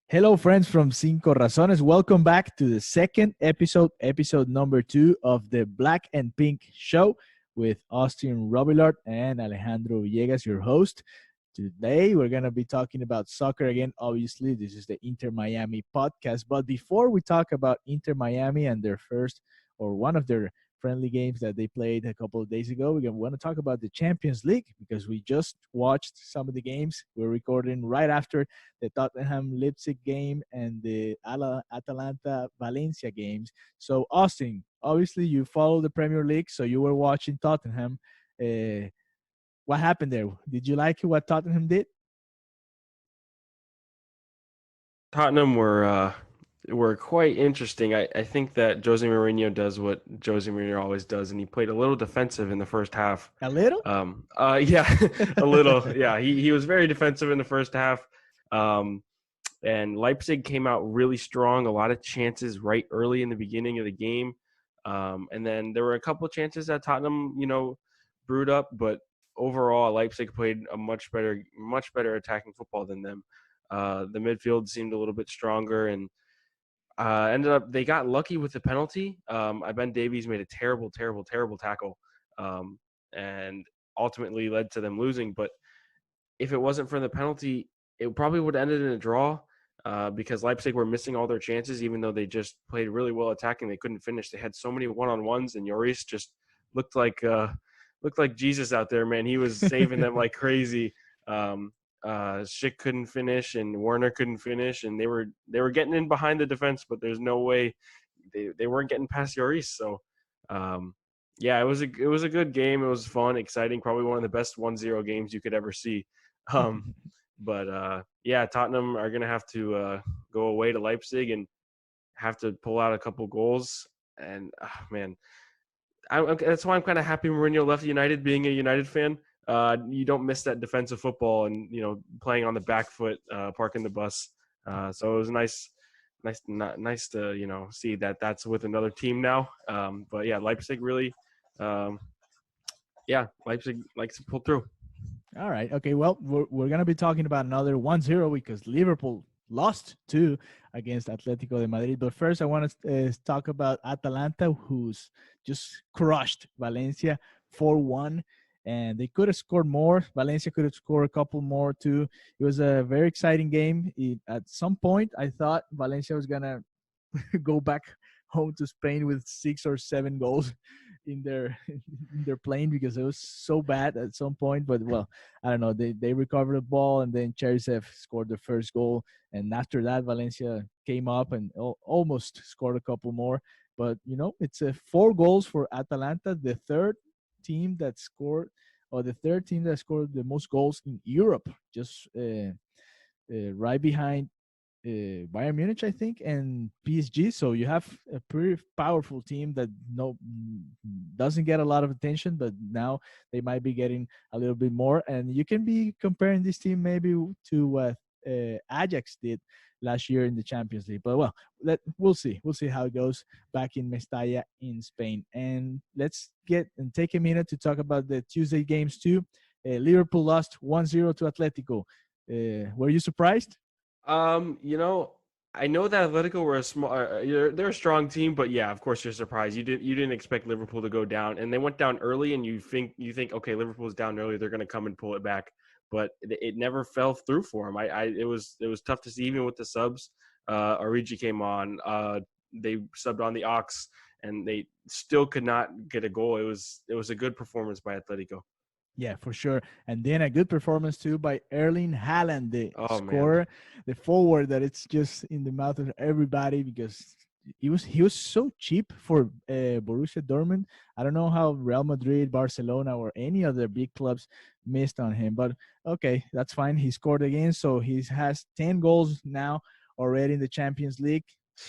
Hello, friends from Cinco Razones. Welcome back to the second episode number 2 of the Black and Pink Show with Austin Robillard and Alejandro Villegas, your host. Today, we're going to be talking about soccer again. Obviously, this is the Inter Miami podcast. But before we talk about Inter Miami and their first or one of their friendly games that they played a couple of days ago, we want to talk about the Champions League because we just watched some of the games. We're recording right after the Tottenham Leipzig game and the Atalanta Valencia games. So, Austin, obviously you follow the Premier League, so you were watching Tottenham. What happened there? Did you like what Tottenham did? Tottenham were quite interesting. I think that Jose Mourinho does what Jose Mourinho always does, and he played a little defensive in the first half. A little? Yeah, a little. Yeah, he was very defensive in the first half. And Leipzig came out really strong. A lot of chances right early in the beginning of the game, and then there were a couple of chances that Tottenham, brewed up. But overall, Leipzig played a much better attacking football than them. The midfield seemed a little bit stronger, and ended up they got lucky with the penalty. Ben Davies made a terrible tackle, and ultimately led to them losing. But if it wasn't for the penalty, it probably would have ended in a draw because Leipzig were missing all their chances, even though they just played really well attacking. They couldn't finish. They had so many one-on-ones, and Lloris just looked like Jesus out there, man. He was saving them like crazy. Schick couldn't finish, and Werner couldn't finish, and they were getting in behind the defense, but there's no way they weren't getting past Lloris. So, yeah, it was a good game. It was fun, exciting, probably one of the best 1-0 games you could ever see. But yeah, Tottenham are gonna have to go away to Leipzig and have to pull out a couple goals. And man, that's why I'm kind of happy Mourinho left United. Being a United fan, you don't miss that defensive football and playing on the back foot, parking the bus. So it was nice to see that that's with another team now. But yeah, Leipzig really, Leipzig likes to pull through. All right. Okay. Well, we're going to be talking about another 1-0 because Liverpool lost 2 against Atletico de Madrid. But first, I want to talk about Atalanta, who's just crushed Valencia 4-1. And they could have scored more. Valencia could have scored a couple more, too. It was a very exciting game. At some point, I thought Valencia was going to go back home to Spain with 6 or 7 goals in their plane because it was so bad at some point. But well, I don't know. They recovered the ball, and then Cherisev scored the first goal, and after that Valencia came up and almost scored a couple more. But it's 4 goals for Atalanta, the third team that scored the most goals in Europe, just right behind Bayern Munich, I think, and PSG. So you have a pretty powerful team that doesn't get a lot of attention, but now they might be getting a little bit more. And you can be comparing this team maybe to what Ajax did last year in the Champions League. But well, we'll see. We'll see how it goes back in Mestalla in Spain. And let's take a minute to talk about the Tuesday games too. Liverpool lost 1-0 to Atletico. Were you surprised? I know that Atletico were a small, they're a strong team, but yeah, of course you're surprised. You didn't expect Liverpool to go down, and they went down early, and you think, okay, Liverpool's down early, they're going to come and pull it back, but it never fell through for them. It was tough to see, even with the subs. Origi came on, they subbed on the Ox, and they still could not get a goal. It was a good performance by Atletico. Yeah, for sure. And then a good performance too by Erling Haaland, the scorer, the forward that it's just in the mouth of everybody because he was so cheap for Borussia Dortmund. I don't know how Real Madrid, Barcelona, or any other big clubs missed on him, but okay, that's fine. He scored again, so he has 10 goals now already in the Champions League.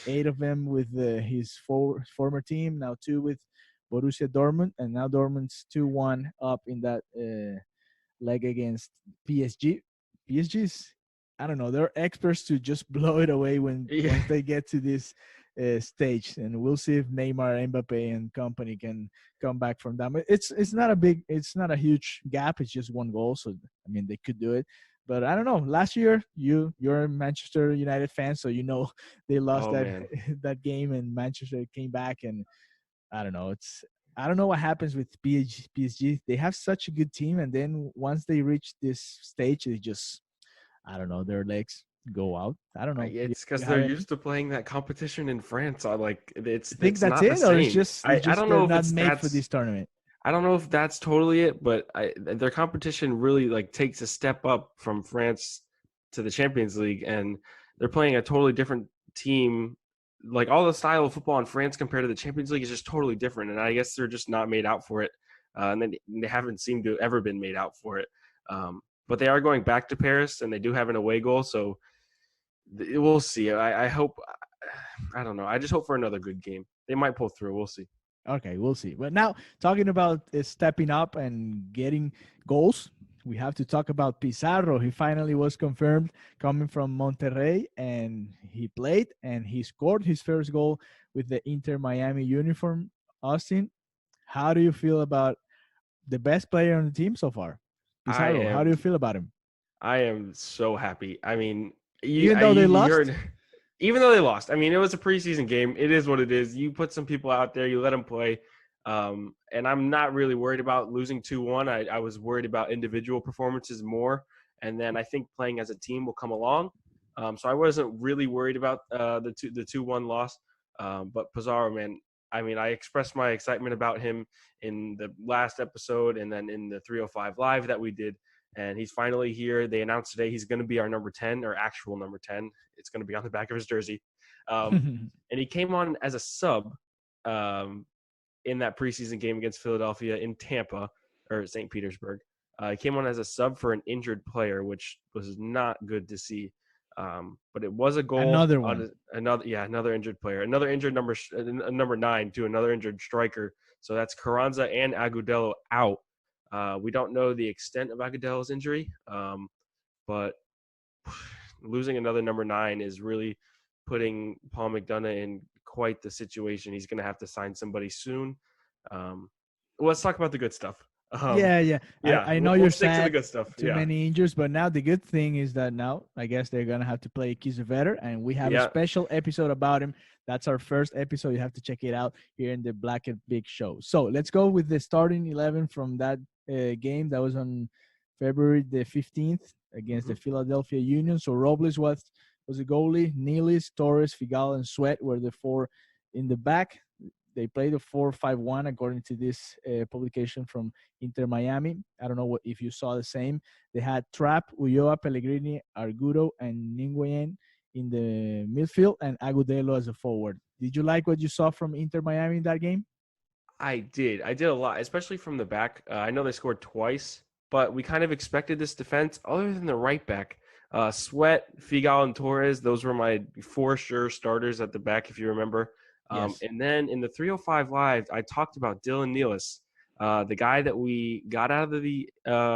8 of them with his former team, now 2 with Borussia Dortmund, and now Dortmund's 2-1 up in that leg against PSG. PSG's, I don't know, they're experts to just blow it away once they get to this stage, and we'll see if Neymar, Mbappe, and company can come back from that. It's not a huge gap. It's just 1 goal, so I mean they could do it. But I don't know. Last year, you're a Manchester United fan, so you know they lost Oh that man. that game, and Manchester came back, and I don't know. I don't know what happens with PSG. They have such a good team, and then once they reach this stage, they just I don't know, their legs go out. I don't know. It's You because they're have any? used to playing that competition in France. I like You think it's that's not the it, or same. it's I just don't they're know if not it's made for that's this tournament? I don't know if that's totally it, but their competition really like takes a step up from France to the Champions League, and they're playing a totally different team. Like all the style of football in France compared to the Champions League is just totally different, and I guess they're just not made out for it, and then they haven't seemed to have ever been made out for it. But they are going back to Paris, and they do have an away goal, so we'll see. I hope. I don't know. I just hope for another good game. They might pull through. We'll see. Okay, we'll see. But now, talking about stepping up and getting goals, we have to talk about Pizarro. He finally was confirmed coming from Monterrey, and he played and he scored his first goal with the Inter Miami uniform. Austin, how do you feel about the best player on the team so far? I Pizarro, how do am you feel about him? I am so happy. I mean, Even though they you lost? heard, even though they lost. I mean, it was a preseason game. It is what it is. You put some people out there, you let them play, and I'm not really worried about losing 2-1. I was worried about individual performances more, and then I think playing as a team will come along. So I wasn't really worried about the 2-1 loss. But Pizarro, man, I mean, I expressed my excitement about him in the last episode, and then in the 305 live that we did. And he's finally here. They announced today he's going to be our number 10, or actual number 10. It's going to be on the back of his jersey. And he came on as a sub in that preseason game against Philadelphia in Tampa, or St. Petersburg. He came on as a sub for an injured player, which was not good to see. But it was a goal. Another one. Another injured player, another injured number 9 to another injured striker. So that's Carranza and Agudelo out. We don't know the extent of Agudelo's injury, but losing another number 9 is really putting Paul McDonough in quite the situation. He's going to have to sign somebody soon. Let's talk about the good stuff. Yeah. I know we'll you're stick to the sad. good stuff. Too Yeah. many injuries, but now the good thing is that now I guess they're gonna have to play Kiesewetter, and we have a special episode about him. That's our first episode. You have to check it out here in the Black and Big show. So let's go with the starting 11 from that game that was on February the 15th against the Philadelphia Union. So Robles was the goalie. Nealis, Torres, Figal, and Sweat were the four in the back. They played a 4-5-1 according to this publication from Inter Miami. I don't know if you saw the same. They had Trapp, Ulloa, Pellegrini, Argudo, and Nguyen in the midfield, and Agudelo as a forward. Did you like what you saw from Inter Miami in that game? I did a lot, especially from the back. I know they scored twice, but we kind of expected this defense, other than the right back. Sweat, Figal, and Torres, those were my 4 sure starters at the back, if you remember. Yes. And then in the 305 Live, I talked about Dylan Nealis, the guy that we got out of the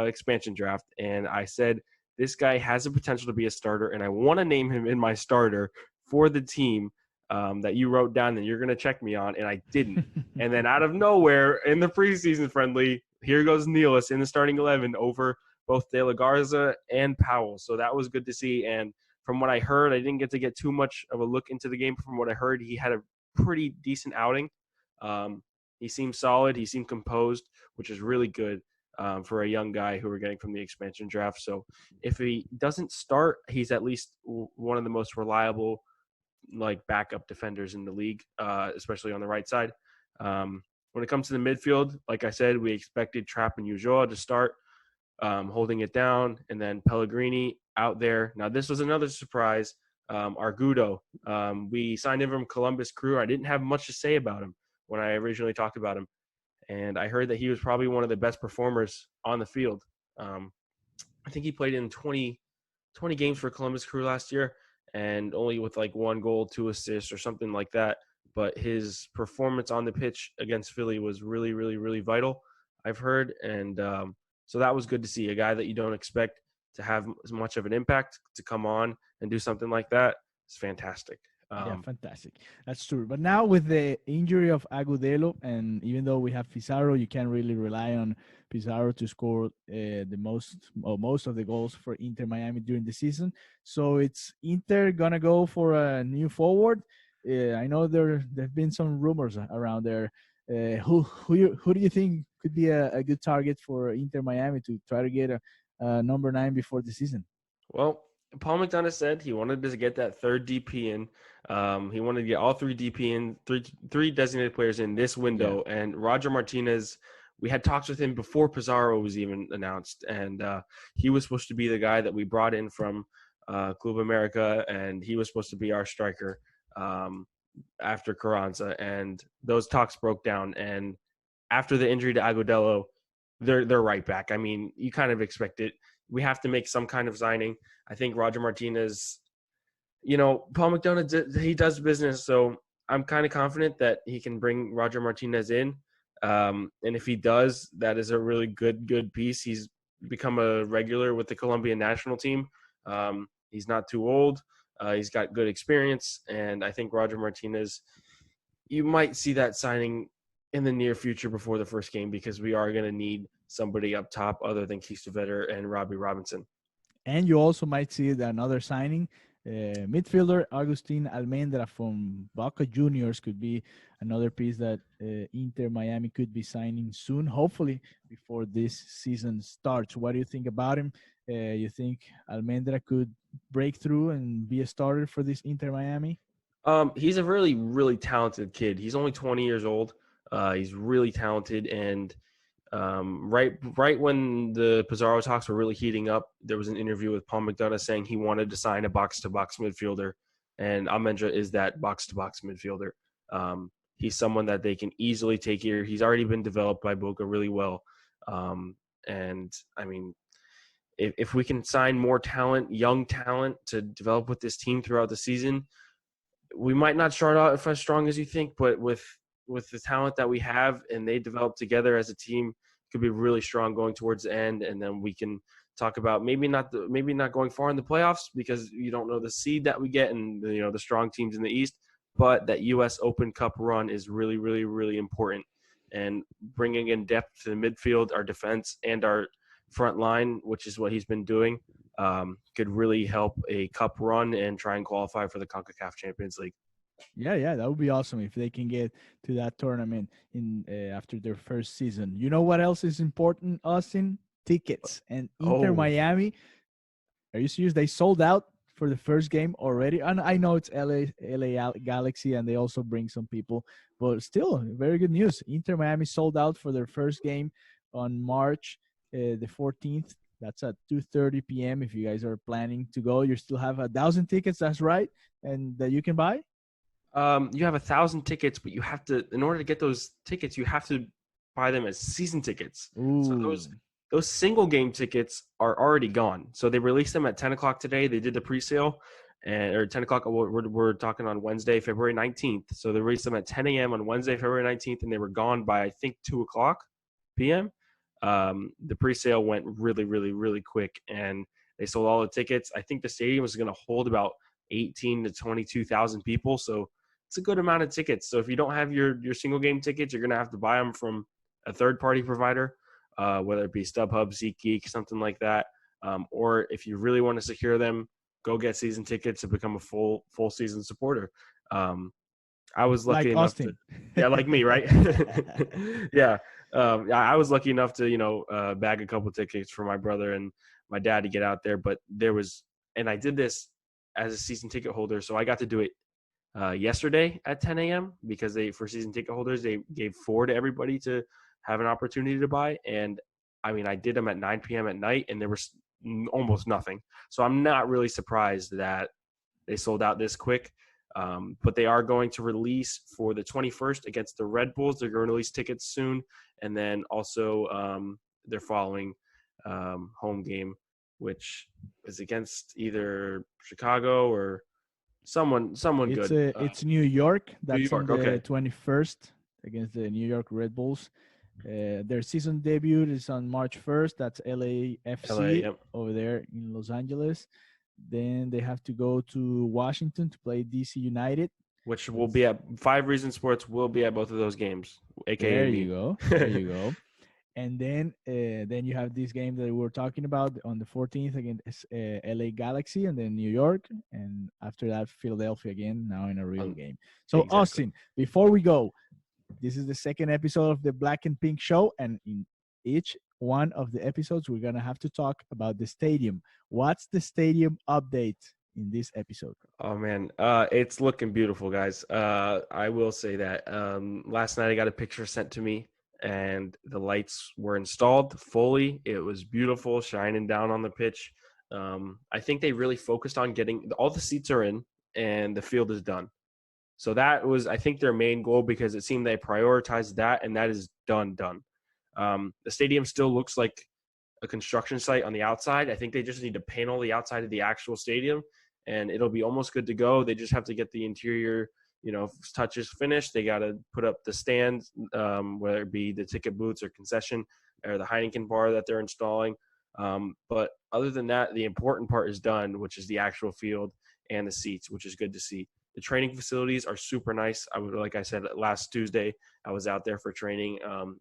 expansion draft. And I said, this guy has the potential to be a starter, and I want to name him in my starter for the team that you wrote down that you're going to check me on, and I didn't. And then out of nowhere, in the preseason friendly, here goes Nealis in the starting 11 over both De La Garza and Powell. So that was good to see. And from what I heard, I didn't get to get too much of a look into the game. From what I heard, he had a pretty decent outing. He seemed solid. He seemed composed, which is really good for a young guy who we're getting from the expansion draft. So if he doesn't start, he's at least one of the most reliable like backup defenders in the league, especially on the right side. When it comes to the midfield, like I said, we expected Trapp and Ulloa to start holding it down, and then Pellegrini out there. Now, this was another surprise. Argudo, we signed him from Columbus Crew. I didn't have much to say about him when I originally talked about him, and I heard that he was probably one of the best performers on the field. I think he played in 20 games for Columbus Crew last year, and only with like 1 goal, 2 assists or something like that. But his performance on the pitch against Philly was really, really, really vital, I've heard. And so that was good to see, a guy that you don't expect to have as much of an impact to come on and do something like that. It's fantastic. Yeah, fantastic. That's true. But now with the injury of Agudelo, and even though we have Pizarro, you can't really rely on Pizarro to score the most of the goals for Inter Miami during the season. So it's Inter gonna go for a new forward. I know there've been some rumors around there. Who do you think could be a good target for Inter Miami to try to get a number 9 before the season? Well, Paul McDonough said he wanted to get that third DP in. He wanted to get all three DP in, three designated players in this window. Yeah. And Roger Martinez, we had talks with him before Pizarro was even announced, and he was supposed to be the guy that we brought in from Club America, and he was supposed to be our striker after Carranza. And those talks broke down. And after the injury to Agudelo, they're right back. I mean, you kind of expect it. We have to make some kind of signing. I think Roger Martinez, Paul McDonough, he does business. So I'm kind of confident that he can bring Roger Martinez in. And if he does, that is a really good piece. He's become a regular with the Colombian national team. He's not too old. He's got good experience. And I think Roger Martinez, you might see that signing in the near future before the first game, because we are going to need somebody up top other than Kiesewetter and Robbie Robinson. And you also might see another signing. Midfielder Agustín Almendra from Boca Juniors could be another piece that Inter Miami could be signing soon, hopefully before this season starts. What do you think about him? You think Almendra could break through and be a starter for this Inter Miami? He's a really, really talented kid. He's only 20 years old. He's really talented, and right when the Pizarro talks were really heating up, there was an interview with Paul McDonough saying he wanted to sign a box-to-box midfielder, and Almendra is that box-to-box midfielder. He's someone that they can easily take here. He's already been developed by Boca really well, and I mean, if we can sign more talent, young talent, to develop with this team throughout the season, we might not start out as strong as you think, but with the talent that we have and they develop together as a team, could be really strong going towards the end. And then we can talk about maybe not going far in the playoffs, because you don't know the seed that we get and the strong teams in the East, but that U.S. Open Cup run is really, really, really important. And bringing in depth to the midfield, our defense, and our front line, which is what he's been doing, could really help a cup run and try and qualify for the CONCACAF Champions League. Yeah, that would be awesome if they can get to that tournament in after their first season. You know what else is important, Austin? Tickets. And Inter Miami, are you serious? They sold out for the first game already. And I know it's LA Galaxy, and they also bring some people, but still, very good news. Inter Miami sold out for their first game on March the 14th. That's at 2:30 p.m. If you guys are planning to go, you still have 1,000 tickets. That's right, and that you can buy. You have 1,000 tickets, but you have to, in order to get those tickets, you have to buy them as season tickets. Ooh. So those single game tickets are already gone. So they released them at 10 o'clock today. They did the pre-sale, or 10 o'clock. We're talking on Wednesday, February 19th. So they released them at 10 a.m. on Wednesday, February 19th, and they were gone by, I think, 2 o'clock p.m. The pre-sale went really, really, really quick, and they sold all the tickets. I think the stadium is going to hold about 18 to 22,000 people. So it's a good amount of tickets. So if you don't have your single game tickets, you're going to have to buy them from a third-party provider, whether it be StubHub, SeatGeek, something like that. Or if you really want to secure them, go get season tickets to become a full season supporter. I was lucky enough to, like me, right? Yeah. I was lucky enough to, bag a couple tickets for my brother and my dad to get out there. But and I did this as a season ticket holder. So I got to do it yesterday at 10 a.m. because for season ticket holders, they gave 4 to everybody to have an opportunity to buy. And I mean, I did them at 9 p.m. at night, and there was almost nothing. So I'm not really surprised that they sold out this quick. But they are going to release for the 21st against the Red Bulls. They're going to release tickets soon. And then also they're following home game, which is against either Chicago or someone good. It's New York. That's New York, on the okay. 21st against the New York Red Bulls. Their season debut is on March 1st. That's LAFC yep. over there in Los Angeles. Then they have to go to Washington to play DC United, which will be at 5 Reasons Sports. Will be at both of those games. AKA There you go. And then you have this game that we were talking about on the 14th against LA Galaxy, and then New York, and after that Philadelphia again. Now in a real game. So Exactly. Austin, before we go, this is the second episode of the Black and Pink Show, and in each one of the episodes, we're gonna have to talk about the stadium. What's the stadium update in this episode? Oh man, it's looking beautiful, guys. I will say that. Last night I got a picture sent to me, and the lights were installed fully. It was beautiful, shining down on the pitch. I think they really focused on getting all the seats are in, and the field is done. So that was, I think, their main goal, because it seemed they prioritized that, and that is done. The stadium still looks like a construction site on the outside. I think they just need to panel the outside of the actual stadium, and it'll be almost good to go. They just have to get the interior, touches finished. They got to put up the stand, whether it be the ticket booths or concession or the Heineken bar that they're installing. But other than that, the important part is done, which is the actual field and the seats, which is good to see. The training facilities are super nice. Like I said, last Tuesday, I was out there for training.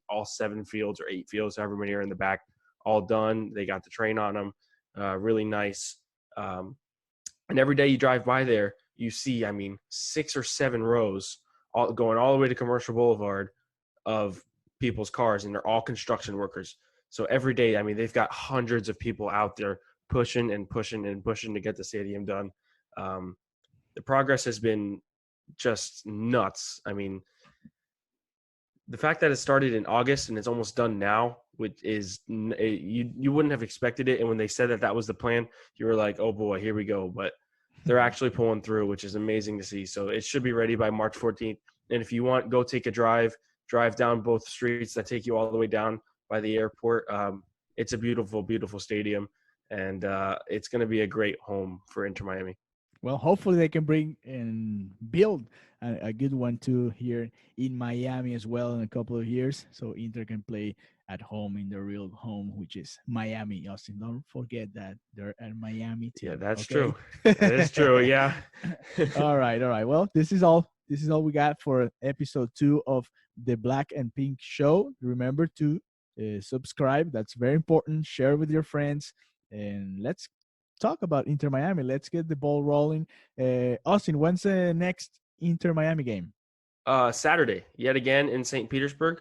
All 7 fields or 8 fields, however many are in the back, all done. They got the train on them. Really nice. And every day you drive by there, you see, 6 or 7 rows going all the way to Commercial Boulevard of people's cars, and they're all construction workers. So every day, they've got hundreds of people out there pushing and pushing and pushing to get the stadium done. The progress has been just nuts. The fact that it started in August and it's almost done now, which is you wouldn't have expected it. And when they said that was the plan, you were like, oh boy, here we go. But they're actually pulling through, which is amazing to see. So it should be ready by March 14th. And if you want, go take a drive down both streets that take you all the way down by the airport. It's a beautiful, beautiful stadium. And it's going to be a great home for Inter Miami. Well, hopefully they can bring and build a good one too here in Miami as well in a couple of years, so Inter can play at home in their real home, which is Miami. Austin, don't forget that they're at Miami too. Yeah, that's true. That is true. Yeah. All right. Well, this is all we got for episode 2 of the Black and Pink Show. Remember to subscribe. That's very important. Share with your friends, and let's talk about Inter Miami. Let's get the ball rolling. Austin, when's the next Inter Miami game? Saturday, yet again in St. Petersburg.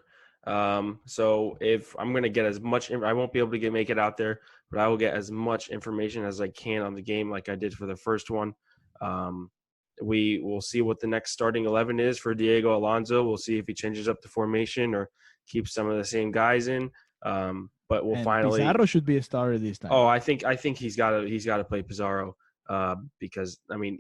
So if I'm going to get as much, I won't be able to make it out there, but I will get as much information as I can on the game, like I did for the first one. We will see what the next starting 11 is for Diego Alonso. We'll see if he changes up the formation or keeps some of the same guys in. But we'll finally. Pizarro should be a starter this time. Oh, I think he's got to play Pizarro because on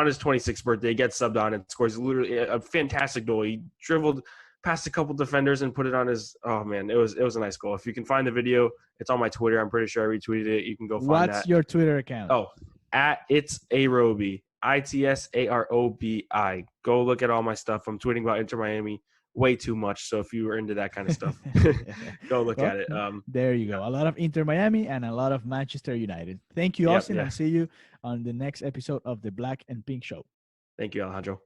his 26th birthday, he gets subbed on and scores literally a fantastic goal. He dribbled past a couple defenders and put it on his. Oh man, it was a nice goal. If you can find the video, it's on my Twitter. I'm pretty sure I retweeted it. You can go find that. What's your Twitter account? Oh, @itsarobi, ITSAROBI. Go look at all my stuff. I'm tweeting about Inter Miami way too much. So if you were into that kind of stuff, go look at it. There you go. A lot of Inter Miami and a lot of Manchester United. Thank you, Austin, and see you on the next episode of the Black and Pink Show. Thank you, Alejandro.